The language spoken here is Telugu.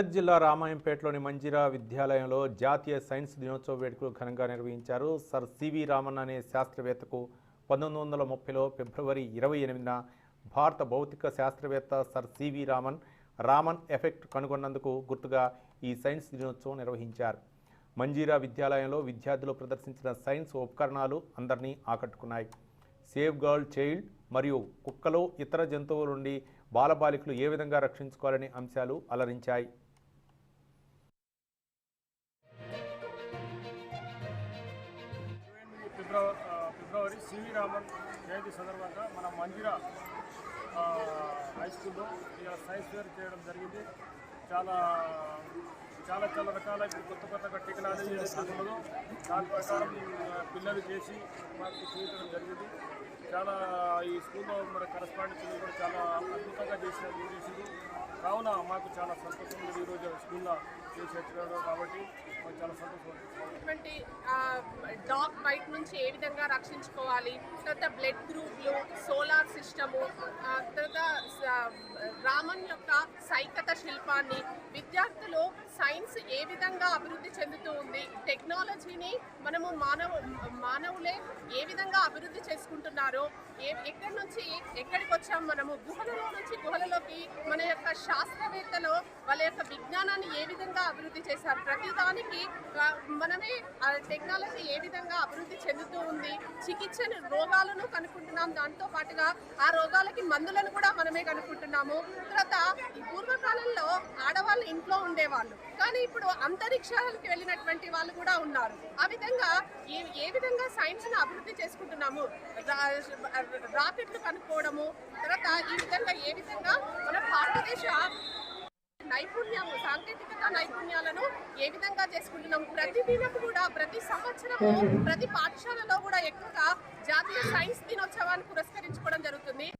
మెదక్ జిల్లా రామాయంపేటలోని మంజీరా విద్యాలయంలో జాతీయ సైన్స్ దినోత్సవ వేడుకలు ఘనంగా నిర్వహించారు. సర్ సివి రామన్ అనే శాస్త్రవేత్తకు 1930లో ఫిబ్రవరి 28న భారత భౌతిక శాస్త్రవేత్త సర్ సివి రామన్ ఎఫెక్ట్ కనుగొన్నందుకు గుర్తుగా ఈ సైన్స్ దినోత్సవం నిర్వహించారు. మంజీరా విద్యాలయంలో విద్యార్థులు ప్రదర్శించిన సైన్స్ ఉపకరణాలు అందరినీ ఆకట్టుకున్నాయి. సేవ్ గర్ల్ చైల్డ్ మరియు కుక్కలు ఇతర జంతువుల నుండి బాలబాలికలు ఏ విధంగా రక్షించుకోవాలనే అంశాలు అలరించాయి. ఫిబ్రవరి సివి రామన్ జయంతి సందర్భంగా మన మంజీరా హై స్కూల్లో ఇలా సైన్స్ ఫేర్ చేయడం జరిగింది. చాలా రకాల కొత్త టెక్నాలజీ ఉన్నదో దాని ప్రకారం పిల్లలు చేసి మాకు చూపించడం జరిగింది. చాలా ఈ స్కూల్లో మన కరస్పాండెంట్ కూడా చాలా అద్భుతంగా చేసింది. కావున మాకు చాలా సంతోషం ఉంది ఈరోజు స్కూల్లో చేసేట్టున్నాడు కాబట్టి మాకు చాలా సంతోషం ఉంది. డాగ్ బైట్ నుంచి ఏ విధంగా రక్షించుకోవాలి, తర్వాత బ్లడ్ గ్రూప్లు, సోలార్ సిస్టము, తర్వాత రామన్ యొక్క సైకత శిల్పాన్ని విద్యార్థులు సైన్స్ ఏ విధంగా అభివృద్ధి చెందుతూ ఉంది, టెక్నాలజీని మనము మానవులే ఏ విధంగా అభివృద్ధి చేసుకుంటున్నారో, ఎక్కడి నుంచి ఎక్కడికి వచ్చాం, మనము గుహలలో నుంచి గుహలలోకి మన యొక్క శాస్త్రవేత్తలు వాళ్ళ యొక్క విజ్ఞానాన్ని ఏ విధంగా అభివృద్ధి చేశారు, ప్రతిదానికి మనమే టెక్నాలజీ ఏ విధంగా అభివృద్ధి చెందుతూ ఉంది, చికిత్స రోగాలను కనుక్కుంటున్నాం, దాంతో పాటుగా ఆ రోగాలకి మందులను కూడా మనమే కనుక్కుంటున్నాము. తర్వాత పూర్వకాలంలో ఆడవాళ్ళు ఇంట్లో ఉండేవాళ్ళు, కానీ ఇప్పుడు అంతరిక్షాలకు వెళ్ళినటువంటి వాళ్ళు కూడా ఉన్నారు. ఆ విధంగా ఏ విధంగా సైన్స్ను అభివృద్ధి చేసుకుంటున్నాము, రాకెట్లు కనుక్కోవడము, తర్వాత ఈ విధంగా ఏ విధంగా మన భారతదేశ నైపుణ్యము, సాంకేతికత నైపుణ్యాలను ఏ విధంగా చేసుకుంటున్నాము. ప్రతిదినం కూడా, ప్రతి సంవత్సరము, ప్రతి పాఠశాలలో కూడా ఎక్కువగా జాతీయ సైన్స్ దినోత్సవాన్ని పురస్కరించుకోవడం జరుగుతుంది.